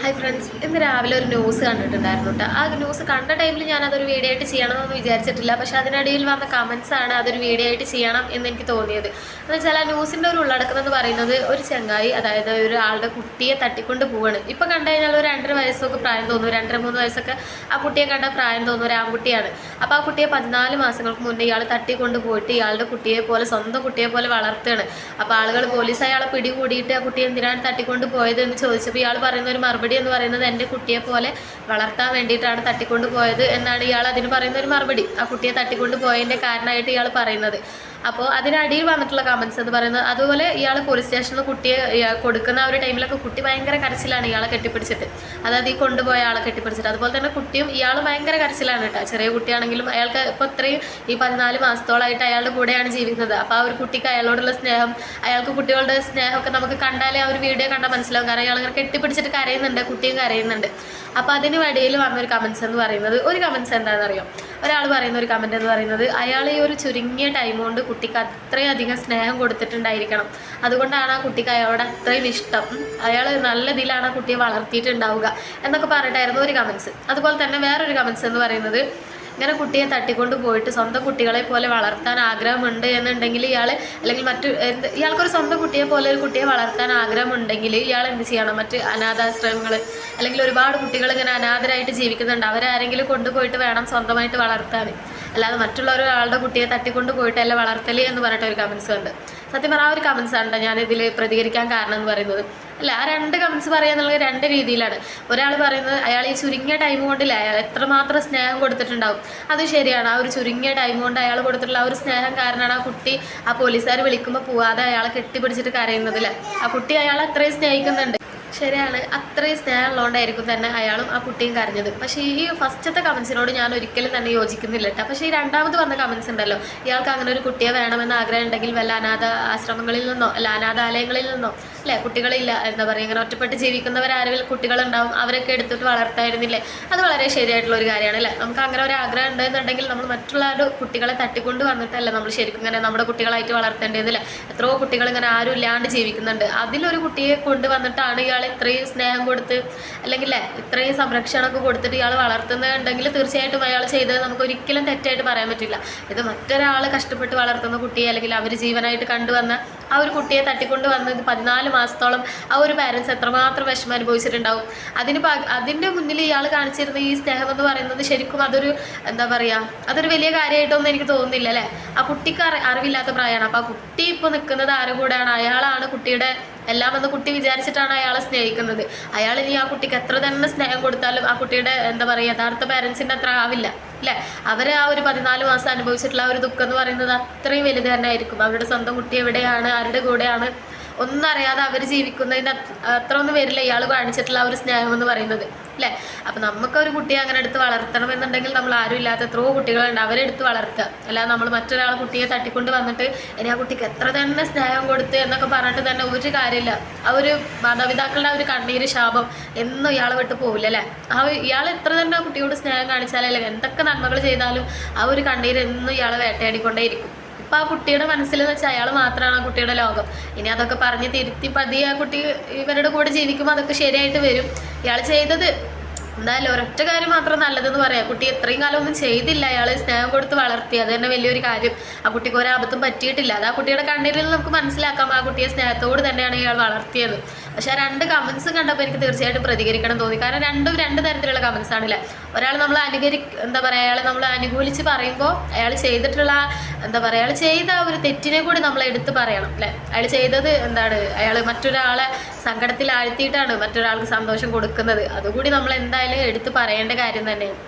Hi friends, ഇന്ന് രാവിലെ ഒരു ന്യൂസ് കണ്ടിട്ടുണ്ടായിരുന്നു കേട്ടോ. ആ ന്യൂസ് കണ്ട ടൈമിൽ ഞാൻ അതൊരു വീഡിയോ ആയിട്ട് ചെയ്യണമെന്നൊന്നും വിചാരിച്ചിട്ടില്ല. പക്ഷെ അതിനിടയിൽ വന്ന കമൻസ് ആണ് അതൊരു വീഡിയോ ആയിട്ട് ചെയ്യണം എന്ന് എനിക്ക് തോന്നിയത്. എന്ന് വെച്ചാൽ ആ ന്യൂസിൻ്റെ ഒരു ഉള്ളടക്കം എന്ന് പറയുന്നത്, ഒരു ചങ്ങായി, അതായത് ഒരാളുടെ കുട്ടിയെ തട്ടിക്കൊണ്ട് പോവാണ്. ഇപ്പം കണ്ടു കഴിഞ്ഞാൽ ഒരു 2.5 വയസ്സൊക്കെ പ്രായം തോന്നുന്നു, 2.5-3 വയസ്സൊക്കെ ആ കുട്ടിയെ കണ്ട പ്രായം തോന്നുന്നു, ഒരു ആൺകുട്ടിയാണ്. അപ്പോൾ ആ കുട്ടിയെ 14 മാസങ്ങൾക്ക് മുന്നേ ഇയാൾ തട്ടിക്കൊണ്ട് പോയിട്ട് ഇയാളുടെ കുട്ടിയെ പോലെ, സ്വന്തം കുട്ടിയെ പോലെ വളർത്തുകയാണ്. അപ്പോൾ ആളുകൾ, പോലീസ് അയാളെ പിടികൂടിയിട്ട് ആ കുട്ടിയെ എന്തിനാണ് തട്ടിക്കൊണ്ട് പോയത് എന്ന് ചോദിച്ചപ്പോൾ ഇയാൾ പറയുന്ന ഒരു മറുപടി എന്ന് പറയുന്നത്, എൻ്റെ കുട്ടിയെ പോലെ വളർത്താൻ വേണ്ടിയിട്ടാണ് തട്ടിക്കൊണ്ട് പോയത് എന്നാണ് ഇയാൾ അതിന് പറയുന്ന ഒരു മറുപടി. ആ കുട്ടിയെ തട്ടിക്കൊണ്ട് പോയതിൻ്റെ കാരണമായിട്ട് ഇയാൾ പറയുന്നത്. അപ്പോൾ അതിനടിയിൽ വന്നിട്ടുള്ള കമൻസ് എന്ന് പറയുന്നത്, അതുപോലെ ഇയാൾ പോലീസ് സ്റ്റേഷനിൽ കുട്ടിയെ കൊടുക്കുന്ന ആ ഒരു ടൈമിലൊക്കെ കുട്ടി ഭയങ്കര കരച്ചിലാണ് ഇയാളെ കെട്ടിപ്പിടിച്ചിട്ട്, അതായത് ഈ കൊണ്ടുപോയ ആളെ കെട്ടിപ്പിടിച്ചിട്ട്. അതുപോലെ തന്നെ കുട്ടിയും ഇയാളും ഭയങ്കര കരച്ചിലാണ് കേട്ടോ. ചെറിയ കുട്ടിയാണെങ്കിലും അയാൾക്ക് ഇപ്പോൾ ഇത്രയും ഈ 14 മാസത്തോളമായിട്ട് അയാളുടെ കൂടെയാണ് ജീവിക്കുന്നത്. അപ്പോൾ ആ ഒരു കുട്ടിക്ക് അയാളോടുള്ള സ്നേഹം, അയാൾക്ക് കുട്ടികളുടെ സ്നേഹമൊക്കെ നമുക്ക് കണ്ടാലേ ആ ഒരു വീഡിയോ കണ്ടാൽ മനസ്സിലാവും. കാരണം അയാൾ ഇങ്ങനെ കെട്ടിപ്പിടിച്ചിട്ട് കരയുന്നുണ്ട്, കുട്ടിയും കരയുന്നുണ്ട്. അപ്പോൾ അതിന് ഇടയിൽ വന്നൊരു കമൻസ് എന്ന് പറയുന്നത്, ഒരു കമൻസ് എന്താണെന്ന് അറിയാം, ഒരാൾ പറയുന്ന ഒരു കമൻറ്റ് എന്ന് പറയുന്നത്, അയാൾ ഈ ഒരു ചുരുങ്ങിയ ടൈം കൊണ്ട് കുട്ടിക്ക് അത്രയധികം സ്നേഹം കൊടുത്തിട്ടുണ്ടായിരിക്കണം, അതുകൊണ്ടാണ് ആ കുട്ടിക്ക് അയാളോട് അത്രയും ഇഷ്ടം, അയാൾ നല്ല ഇതിലാണ് ആ കുട്ടിയെ വളർത്തിയിട്ടുണ്ടാവുക എന്നൊക്കെ പറഞ്ഞിട്ടായിരുന്നു ഒരു കമൻസ്. അതുപോലെ തന്നെ വേറൊരു കമൻസ് എന്ന് പറയുന്നത്, ഇങ്ങനെ കുട്ടിയെ തട്ടിക്കൊണ്ട് പോയിട്ട് സ്വന്തം കുട്ടികളെ പോലെ വളർത്താൻ ആഗ്രഹമുണ്ട് എന്നുണ്ടെങ്കിൽ ഇയാൾ, അല്ലെങ്കിൽ ഇയാൾക്കൊരു സ്വന്തം കുട്ടിയെ പോലെ ഒരു കുട്ടിയെ വളർത്താൻ ആഗ്രഹമുണ്ടെങ്കിൽ ഇയാൾ എന്ത് ചെയ്യണം? മറ്റ് അനാഥാശ്രമങ്ങൾ, അല്ലെങ്കിൽ ഒരുപാട് കുട്ടികൾ ഇങ്ങനെ അനാഥരായിട്ട് ജീവിക്കുന്നുണ്ട്, അവരാരെങ്കിലും കൊണ്ടുപോയിട്ട് വേണം സ്വന്തമായിട്ട് വളർത്താൻ, അല്ലാതെ മറ്റുള്ള ഒരാളുടെ കുട്ടിയെ തട്ടിക്കൊണ്ട് പോയിട്ടല്ല വളർത്തല് എന്ന് പറഞ്ഞിട്ട് ഒരു കമൻസ് ഉണ്ട്. സത്യം പറഞ്ഞാൽ ആ ഒരു കമൻസ് ആണ് ഞാനിതിൽ പ്രതികരിക്കാൻ കാരണം എന്ന് പറയുന്നത്. അല്ല, ആ 2 കമൻസ് പറയാന്നുള്ളത് 2 രീതിയിലാണ്. ഒരാൾ പറയുന്നത്, അയാൾ ഈ ചുരുങ്ങിയ ടൈം കൊണ്ടില്ല അയാൾ എത്രമാത്രം സ്നേഹം കൊടുത്തിട്ടുണ്ടാവും, അത് ശരിയാണ്. ആ ഒരു ചുരുങ്ങിയ ടൈം കൊണ്ട് അയാൾ കൊടുത്തിട്ടുള്ള ആ ഒരു സ്നേഹം കാരണമാണ് ആ കുട്ടി ആ പോലീസുകാർ വിളിക്കുമ്പോൾ പോവാതെ അയാളെ കെട്ടിപ്പിടിച്ചിട്ട് കരയുന്നതില്ല. ആ കുട്ടി അയാളെ അത്രയും സ്നേഹിക്കുന്നുണ്ട്, ശരിയാണ്. അത്രയും സ്നേഹമുള്ളതുകൊണ്ടായിരിക്കും തന്നെ അയാളും ആ കുട്ടിയും കരഞ്ഞത്. പക്ഷേ ഈ ഫസ്റ്റത്തെ കമൻസിനോട് ഞാൻ ഒരിക്കലും തന്നെ യോജിക്കുന്നില്ല കേട്ടോ. പക്ഷേ ഈ രണ്ടാമത് വന്ന കമൻസ് ഉണ്ടല്ലോ, ഇയാൾക്ക് അങ്ങനെ ഒരു കുട്ടിയെ വേണമെന്ന് ആഗ്രഹം ഉണ്ടെങ്കിൽ വല്ല അനാഥ ആശ്രമങ്ങളിൽ നിന്നോ അല്ല അനാഥാലയങ്ങളിൽ നിന്നോ, അല്ലേ, കുട്ടികളില്ല എന്താ പറയുക, ഇങ്ങനെ ഒറ്റപ്പെട്ട് ജീവിക്കുന്നവരാരെങ്കിലും കുട്ടികളുണ്ടാവും, അവരൊക്കെ എടുത്തിട്ട് വളർത്തായിരുന്നില്ലേ? അത് വളരെ ശരിയായിട്ടുള്ള ഒരു കാര്യമാണ് അല്ലേ. നമുക്ക് അങ്ങനെ ഒരു ആഗ്രഹം ഉണ്ടെന്നുണ്ടെങ്കിൽ നമ്മൾ മറ്റുള്ളവരുടെ കുട്ടികളെ തട്ടിക്കൊണ്ട് വന്നിട്ടല്ല നമ്മൾ ശരിക്കും ഇങ്ങനെ നമ്മുടെ കുട്ടികളായിട്ട് വളർത്തേണ്ടതില്ല. എത്രയോ കുട്ടികൾ ഇങ്ങനെ ആരും ഇല്ലാണ്ട് ജീവിക്കുന്നുണ്ട്. അതിലൊരു കുട്ടിയെ കൊണ്ടുവന്നിട്ടാണ് ഇയാൾ ഇത്രയും സ്നേഹം കൊടുത്ത്, അല്ലെങ്കിൽ ഇത്രയും സംരക്ഷണമൊക്കെ കൊടുത്തിട്ട് ഇയാൾ വളർത്തുന്നുണ്ടെങ്കിൽ തീർച്ചയായിട്ടും അയാൾ ചെയ്തത് നമുക്ക് ഒരിക്കലും തെറ്റായിട്ട് പറയാൻ പറ്റില്ല. ഇത് മറ്റൊരാൾ കഷ്ടപ്പെട്ട് വളർത്തുന്ന കുട്ടിയെ, അല്ലെങ്കിൽ അവർ ജീവനായിട്ട് കണ്ടുവന്ന ആ ഒരു കുട്ടിയെ തട്ടിക്കൊണ്ട് വന്നത് 14 മാസത്തോളം ആ ഒരു പാരൻസ് എത്രമാത്രം വിഷമം അനുഭവിച്ചിട്ടുണ്ടാവും. അതിൻ്റെ മുന്നിൽ ഇയാൾ കാണിച്ചിരുന്ന ഈ സ്നേഹം എന്ന് പറയുന്നത് ശരിക്കും അതൊരു എന്താ പറയുക, അതൊരു വലിയ കാര്യമായിട്ടൊന്നും എനിക്ക് തോന്നുന്നില്ല അല്ലേ. ആ കുട്ടിക്ക് അറിവില്ലാത്ത പ്രായമാണ്. അപ്പോൾ ആ കുട്ടി ഇപ്പോൾ നിൽക്കുന്നത് ആരും കൂടെയാണ്? അയാളാണ് കുട്ടിയുടെ എല്ലാം എന്ന് കുട്ടി വിചാരിച്ചിട്ടാണ് അയാളെ സ്നേഹിക്കുന്നത്. അയാൾ ഇനി ആ കുട്ടിക്ക് എത്ര തന്നെ സ്നേഹം കൊടുത്താലും ആ കുട്ടിയുടെ എന്താ പറയുക, യഥാർത്ഥ പാരൻസിൻ്റെ അത്ര ആവില്ല അല്ലേ. അവരെ ആ ഒരു 14 മാസം അനുഭവിച്ചിട്ടുള്ള ആ ഒരു ദുഃഖം എന്ന് പറയുന്നത് അത്രയും വലുത് തന്നെ ആയിരിക്കും. അവരുടെ സ്വന്തം കുട്ടി എവിടെയാണ്, ആരുടെ കൂടെയാണ് ഒന്നും അറിയാതെ അവർ ജീവിക്കുന്നതിൻ്റെ അത്ര ഒന്നും വരില്ല ഇയാൾ കാണിച്ചിട്ടുള്ള ആ ഒരു സ്നേഹം എന്ന് പറയുന്നത് അല്ലേ. അപ്പം നമുക്കൊരു കുട്ടിയെ അങ്ങനെ എടുത്ത് വളർത്തണം എന്നുണ്ടെങ്കിൽ നമ്മൾ ആരും ഇല്ലാത്ത എത്രയോ കുട്ടികളുണ്ട്, അവരെ എടുത്ത് വളർത്തുക, അല്ലാതെ നമ്മൾ മറ്റൊരാൾ കുട്ടിയെ തട്ടിക്കൊണ്ട് വന്നിട്ട് ഇനി ആ കുട്ടിക്ക് എത്ര തന്നെ സ്നേഹം കൊടുത്ത് എന്നൊക്കെ പറഞ്ഞിട്ട് തന്നെ ഒരു കാര്യമില്ല. ആ ഒരു മാതാപിതാക്കളുടെ ആ ഒരു കണ്ണീര് ശാപം എന്നും ഇയാളെ വിട്ട് പോവില്ല അല്ലേ. ഇയാൾ എത്ര തന്നെ ആ കുട്ടിയോട് സ്നേഹം കാണിച്ചാലല്ലേ, എന്തൊക്കെ നന്മകൾ ചെയ്താലും ആ ഒരു കണ്ണീര് എന്നും ഇയാളെ വേട്ടയാടിക്കൊണ്ടേയിരിക്കും. ഇപ്പം ആ കുട്ടിയുടെ മനസ്സിലെന്ന് വെച്ചാൽ അയാൾ മാത്രമാണ് ആ കുട്ടിയുടെ ലോകം. ഇനി അതൊക്കെ പറഞ്ഞ് തിരുത്തി പതിയെ ആ കുട്ടി ഇവരുടെ കൂടെ ജീവിക്കുമ്പോൾ അതൊക്കെ ശരിയായിട്ട് വരും. ഇയാൾ ചെയ്തത് എന്തായാലും ഒരൊറ്റ കാര്യം മാത്രം നല്ലതെന്ന് പറയാം, കുട്ടി എത്രയും കാലം ഒന്നും ചെയ്തില്ല, അയാൾ സ്നേഹം കൊടുത്ത് വളർത്തി, അത് തന്നെ വലിയൊരു കാര്യം. ആ കുട്ടിക്ക് ഒരാപത്തും പറ്റിയിട്ടില്ല. അത് ആ കുട്ടിയുടെ കണ്ണീരിൽ നമുക്ക് മനസ്സിലാക്കാം ആ കുട്ടിയെ സ്നേഹത്തോട് തന്നെയാണ് ഇയാൾ വളർത്തിയത്. പക്ഷേ ആ 2 കമൻസ് കണ്ടപ്പോൾ എനിക്ക് തീർച്ചയായിട്ടും പ്രതികരിക്കണം തോന്നി. കാരണം രണ്ടും 2 തരത്തിലുള്ള കമൻസ് ആണല്ലേ. ഒരാൾ നമ്മൾ എന്താ പറയുക, അയാളെ നമ്മൾ അനുകൂലിച്ച് പറയുമ്പോൾ അയാൾ ചെയ്തിട്ടുള്ള എന്താ പറയുക, അയാൾ ചെയ്ത ആ ഒരു തെറ്റിനെ കൂടി നമ്മൾ എടുത്ത് പറയണം അല്ലേ. അയാൾ ചെയ്തത് എന്താണ്, അയാൾ മറ്റൊരാളെ സങ്കടത്തിൽ ആഴ്ത്തിയിട്ടാണ് മറ്റൊരാൾക്ക് സന്തോഷം കൊടുക്കുന്നത്, അതുകൂടി നമ്മൾ എന്തായാലും എടുത്ത് പറയേണ്ട കാര്യം തന്നെയാണ്.